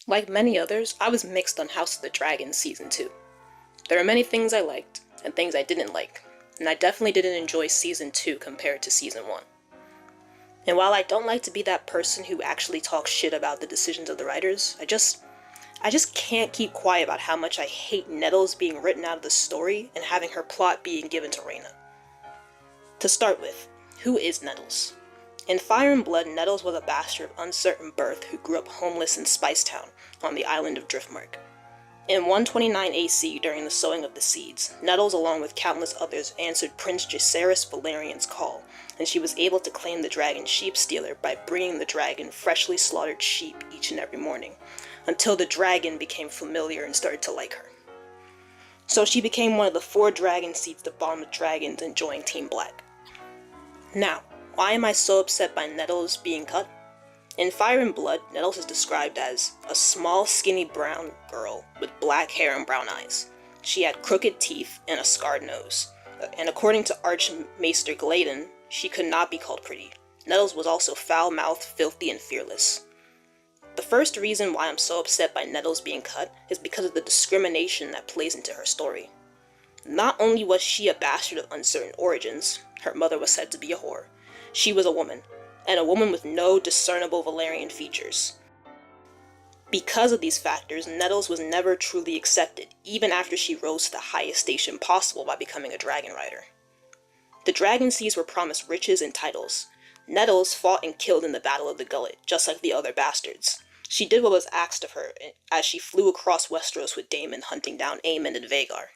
Like many others, I was mixed on House of the Dragon Season 2. There are many things I liked, and things I didn't like, and I definitely didn't enjoy Season 2 compared to Season 1. And while I don't like to be that person who actually talks shit about the decisions of the writers, I just can't keep quiet about how much I hate Nettles being written out of the story and having her plot being given to Rhena. To start with, who is Nettles? In Fire and Blood, Nettles was a bastard of uncertain birth who grew up homeless in Spicetown on the island of Driftmark. In 129 AC, during the sowing of the seeds, Nettles, along with countless others, answered Prince Jacaerys Valerian's call, and she was able to claim the dragon sheep stealer by bringing the dragon freshly slaughtered sheep each and every morning, until the dragon became familiar and started to like her. So she became one of the 4 dragon seeds to bond with dragons and join Team Black. Now, why am I so upset by Nettles being cut? In Fire and Blood, Nettles is described as a small, skinny brown girl with black hair and brown eyes. She had crooked teeth and a scarred nose. And according to Archmaester Gladen, she could not be called pretty. Nettles was also foul-mouthed, filthy, and fearless. The first reason why I'm so upset by Nettles being cut is because of the discrimination that plays into her story. Not only was she a bastard of uncertain origins, her mother was said to be a whore, she was a woman, and a woman with no discernible Valyrian features. Because of these factors, Nettles was never truly accepted, even after she rose to the highest station possible by becoming a dragon rider. The dragon seeds were promised riches and titles. Nettles fought and killed in the Battle of the Gullet, just like the other bastards. She did what was asked of her, as she flew across Westeros with Daemon hunting down Aemon and Vhagar.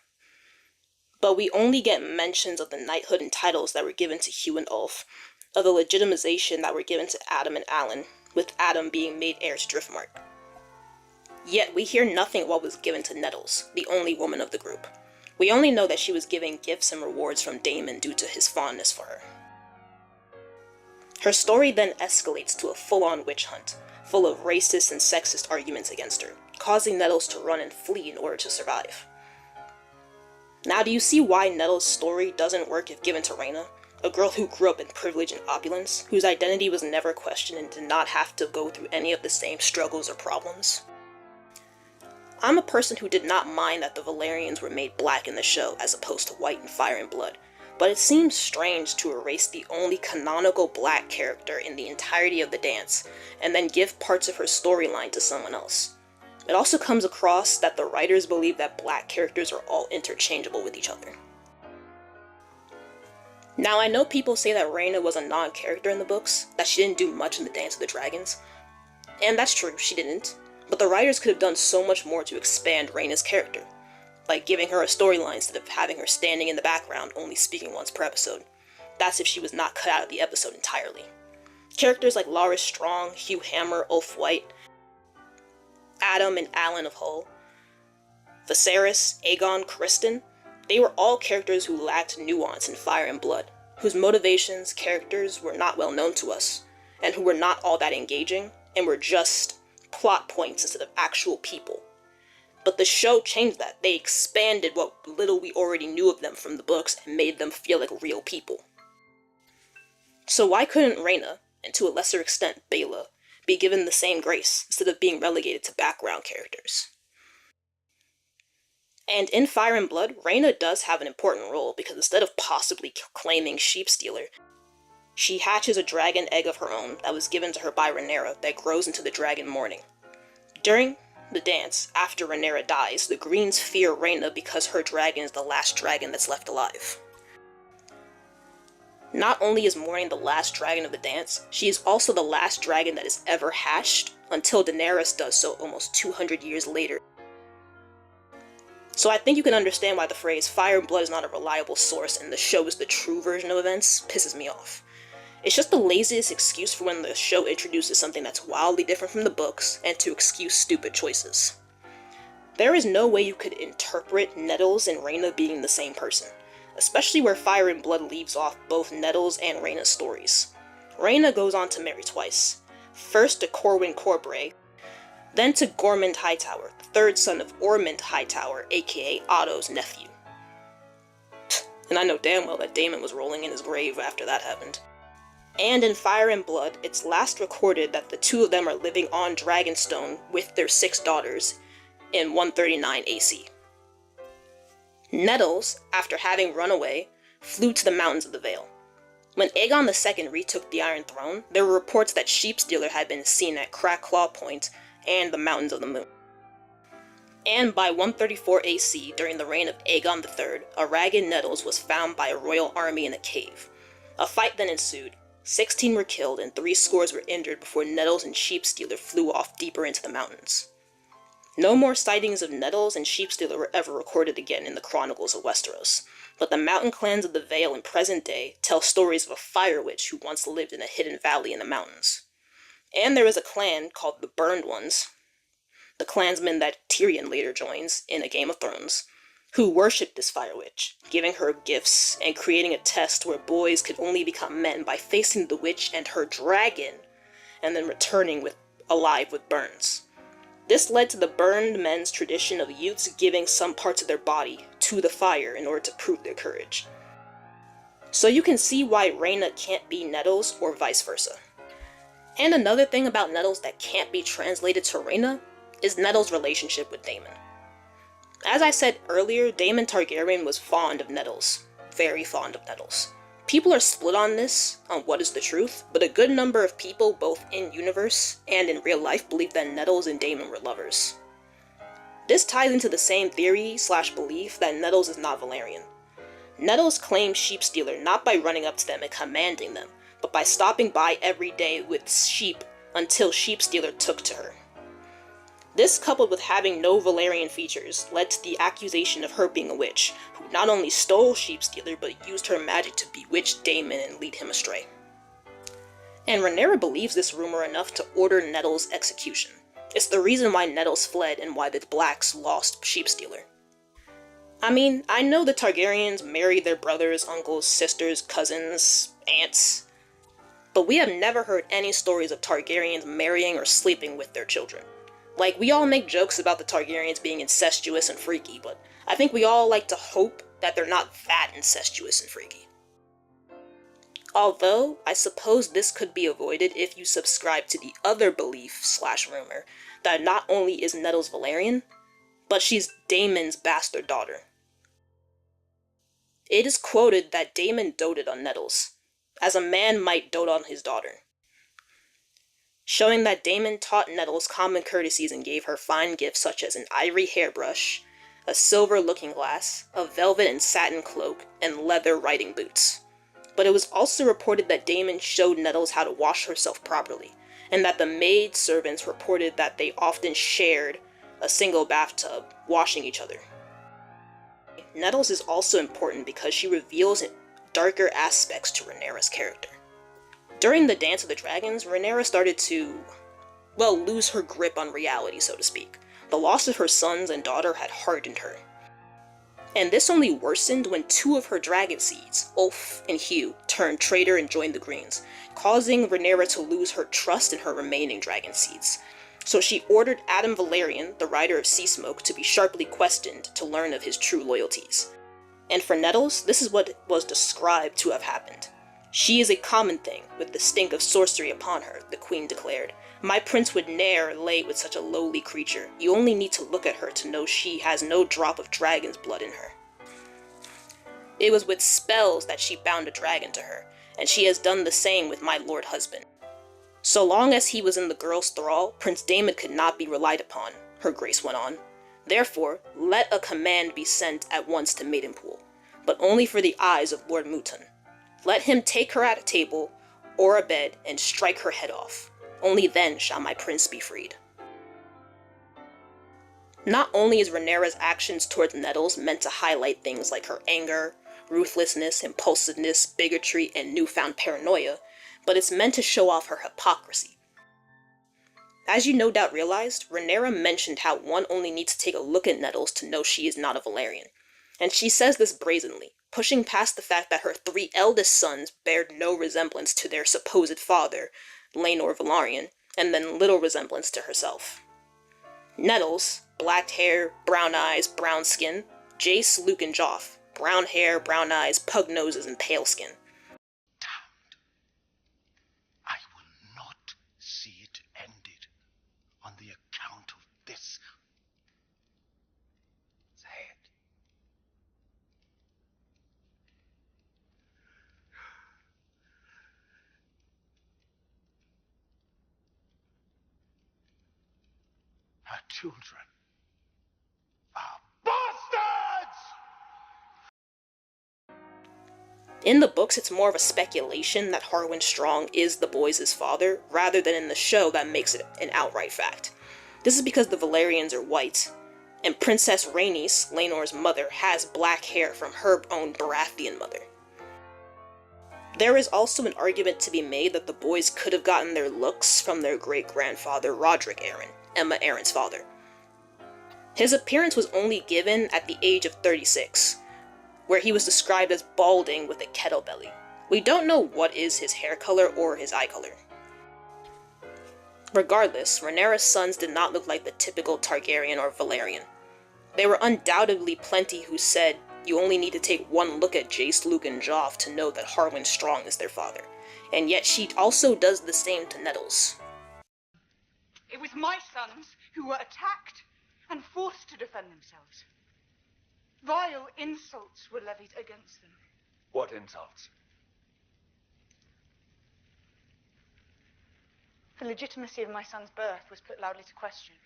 But we only get mentions of the knighthood and titles that were given to Hugh and Ulf, of the legitimization that were given to Adam and Alan, with Adam being made heir to Driftmark. Yet we hear nothing of what was given to Nettles, the only woman of the group. We only know that she was given gifts and rewards from Daemon due to his fondness for her. Her story then escalates to a full-on witch hunt, full of racist and sexist arguments against her, causing Nettles to run and flee in order to survive. Now, do you see why Nettles' story doesn't work if given to Rhena? A girl who grew up in privilege and opulence, whose identity was never questioned and did not have to go through any of the same struggles or problems. I'm a person who did not mind that the Valyrians were made black in the show as opposed to white in Fire and Blood, but it seems strange to erase the only canonical black character in the entirety of the dance, and then give parts of her storyline to someone else. It also comes across that the writers believe that black characters are all interchangeable with each other. Now, I know people say that Rhena was a non-character in the books, that she didn't do much in the Dance of the Dragons. And that's true, she didn't. But the writers could have done so much more to expand Rhaena's character, like giving her a storyline instead of having her standing in the background only speaking once per episode. That's if she was not cut out of the episode entirely. Characters like Larys Strong, Hugh Hammer, Ulf White, Adam and Alan of Hull, Viserys, Aegon, Kristen, they were all characters who lacked nuance in Fire and Blood, whose motivations, characters were not well known to us, and who were not all that engaging, and were just plot points instead of actual people. But the show changed that. They expanded what little we already knew of them from the books and made them feel like real people. So why couldn't Rhena, and to a lesser extent Baela, be given the same grace instead of being relegated to background characters? And in Fire and Blood, Rhena does have an important role because instead of possibly claiming Sheep Stealer, she hatches a dragon egg of her own that was given to her by Rhaenyra that grows into the dragon Morning. During the dance, after Rhaenyra dies, the Greens fear Rhena because her dragon is the last dragon that's left alive. Not only is Morning the last dragon of the dance, she is also the last dragon that is ever hatched until Daenerys does so almost 200 years later. So I think you can understand why the phrase Fire and Blood is not a reliable source and the show is the true version of events pisses me off. It's just the laziest excuse for when the show introduces something that's wildly different from the books and to excuse stupid choices. There is no way you could interpret Nettles and Rhena being the same person, especially where Fire and Blood leaves off both Nettles and Rhaena's stories. Rhena goes on to marry twice, first to Corwin Corbray, then to Gormund Hightower, the third son of Ormond Hightower, aka Otto's nephew. And I know damn well that Daemon was rolling in his grave after that happened. And in Fire and Blood, it's last recorded that the two of them are living on Dragonstone with their 6 daughters in 139 AC. Nettles, after having run away, flew to the Mountains of the Vale. When Aegon II retook the Iron Throne, there were reports that Sheepstealer had been seen at Crackclaw Point and the Mountains of the Moon. And by 134 AC, during the reign of Aegon III, a ragged Nettles was found by a royal army in a cave. A fight then ensued. 16 were killed and 70 were injured before Nettles and Sheepstealer flew off deeper into the mountains. No more sightings of Nettles and Sheepstealer were ever recorded again in the chronicles of Westeros, but the mountain clans of the Vale in present day tell stories of a fire witch who once lived in a hidden valley in the mountains. And there is a clan called the Burned Ones, the clansmen that Tyrion later joins in A Game of Thrones, who worshipped this fire witch, giving her gifts and creating a test where boys could only become men by facing the witch and her dragon, and then returning alive with burns. This led to the burned men's tradition of youths giving some parts of their body to the fire in order to prove their courage. So you can see why Rhena can't be Nettles or vice versa. And another thing about Nettles that can't be translated to Rhena is Nettles' relationship with Daemon. As I said earlier, Daemon Targaryen was fond of Nettles. Very fond of Nettles. People are split on this, on what is the truth, but a good number of people, both in universe and in real life, believe that Nettles and Daemon were lovers. This ties into the same theory/belief that Nettles is not Valyrian. Nettles claims Sheepstealer not by running up to them and commanding them, but by stopping by every day with sheep until Sheepstealer took to her. This, coupled with having no Valyrian features, led to the accusation of her being a witch, who not only stole Sheepstealer, but used her magic to bewitch Daemon and lead him astray. And Rhaenyra believes this rumor enough to order Nettles' execution. It's the reason why Nettles fled and why the Blacks lost Sheepstealer. I mean, I know the Targaryens married their brothers, uncles, sisters, cousins, aunts, but we have never heard any stories of Targaryens marrying or sleeping with their children. Like, we all make jokes about the Targaryens being incestuous and freaky, but I think we all like to hope that they're not that incestuous and freaky. Although, I suppose this could be avoided if you subscribe to the other belief/rumor that not only is Nettles Valyrian, but she's Daemon's bastard daughter. It is quoted that Daemon doted on Nettles, as a man might dote on his daughter, showing that Daemon taught Nettles common courtesies and gave her fine gifts such as an ivory hairbrush, a silver looking glass, a velvet and satin cloak, and leather riding boots. But it was also reported that Daemon showed Nettles how to wash herself properly, and that the maid servants reported that they often shared a single bathtub, washing each other. Nettles is also important because she reveals darker aspects to Rhaenyra's character. During the Dance of the Dragons, Rhaenyra started to, lose her grip on reality, so to speak. The loss of her sons and daughter had hardened her. And this only worsened when 2 of her dragon seeds, Ulf and Hugh, turned traitor and joined the Greens, causing Rhaenyra to lose her trust in her remaining dragon seeds. So she ordered Adam Valerian, the rider of Sea Smoke, to be sharply questioned to learn of his true loyalties. And for Nettles, this is what was described to have happened. "She is a common thing, with the stink of sorcery upon her," the queen declared. "My prince would ne'er lay with such a lowly creature. You only need to look at her to know she has no drop of dragon's blood in her. It was with spells that she bound a dragon to her, and she has done the same with my lord husband. So long as he was in the girl's thrall, Prince Daemon could not be relied upon," her grace went on. "Therefore, let a command be sent at once to Maidenpool, but only for the eyes of Lord Mouton. Let him take her at a table or a bed and strike her head off. Only then shall my prince be freed." Not only is Rhaenyra's actions towards Nettles meant to highlight things like her anger, ruthlessness, impulsiveness, bigotry, and newfound paranoia, but it's meant to show off her hypocrisy. As you no doubt realized, Rhaenyra mentioned how one only needs to take a look at Nettles to know she is not a Valyrian. And she says this brazenly, pushing past the fact that her 3 eldest sons bared no resemblance to their supposed father, Laenor Velaryon, and then little resemblance to herself. Nettles, black hair, brown eyes, brown skin. Jace, Luke, and Joff, brown hair, brown eyes, pug noses, and pale skin. this. Say it. Her children are bastards! In the books, it's more of a speculation that Harwin Strong is the boys' father, rather than in the show that makes it an outright fact. This is because the Valyrians are white, and Princess Rhaenys, Laenor's mother, has black hair from her own Baratheon mother. There is also an argument to be made that the boys could have gotten their looks from their great-grandfather Roderick Arryn, Aemma Arryn's father. His appearance was only given at the age of 36, where he was described as balding with a kettle belly. We don't know what is his hair color or his eye color. Regardless, Rhaenyra's sons did not look like the typical Targaryen or Valyrian. There were undoubtedly plenty who said you only need to take one look at Jace, Luke, and Joff to know that Harwin Strong is their father, and yet she also does the same to Nettles. It was my sons who were attacked and forced to defend themselves. Vile insults were levied against them. What insults? The legitimacy of my son's birth was put loudly to question.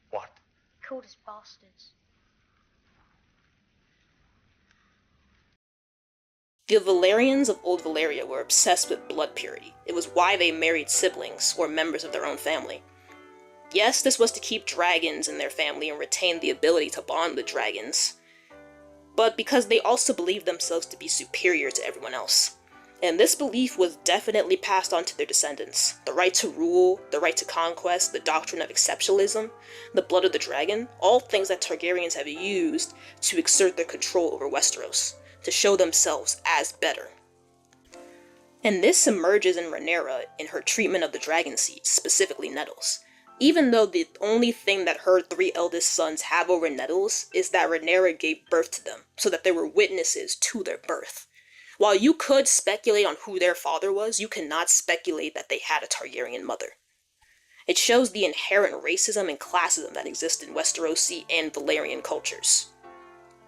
What? Called us bastards. The Valyrians of Old Valyria were obsessed with blood purity. It was why they married siblings, or members of their own family. Yes, this was to keep dragons in their family and retain the ability to bond with dragons, but because they also believed themselves to be superior to everyone else. And this belief was definitely passed on to their descendants. The right to rule, the right to conquest, the doctrine of exceptionalism, the blood of the dragon, all things that Targaryens have used to exert their control over Westeros, to show themselves as better. And this emerges in Rhaenyra in her treatment of the dragon seeds, specifically Nettles. Even though the only thing that her three eldest sons have over Nettles is that Rhaenyra gave birth to them, so that they were witnesses to their birth. While you could speculate on who their father was, you cannot speculate that they had a Targaryen mother. It shows the inherent racism and classism that exist in Westerosi and Valyrian cultures.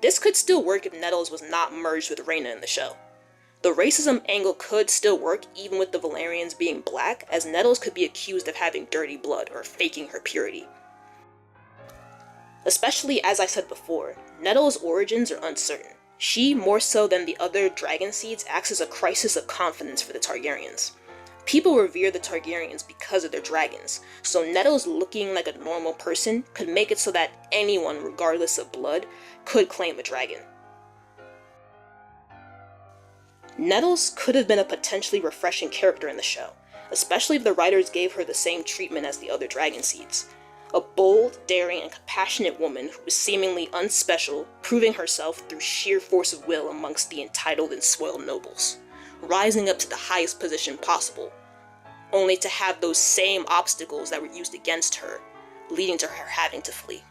This could still work if Nettles was not merged with Rhena in the show. The racism angle could still work even with the Valyrians being black, as Nettles could be accused of having dirty blood or faking her purity. Especially, as I said before, Nettles' origins are uncertain. She, more so than the other dragon seeds, acts as a crisis of confidence for the Targaryens. People revere the Targaryens because of their dragons, so Nettles looking like a normal person could make it so that anyone, regardless of blood, could claim a dragon. Nettles could have been a potentially refreshing character in the show, especially if the writers gave her the same treatment as the other dragon seeds. A bold, daring, and compassionate woman who was seemingly unspecial, proving herself through sheer force of will amongst the entitled and spoiled nobles, rising up to the highest position possible, only to have those same obstacles that were used against her, leading to her having to flee.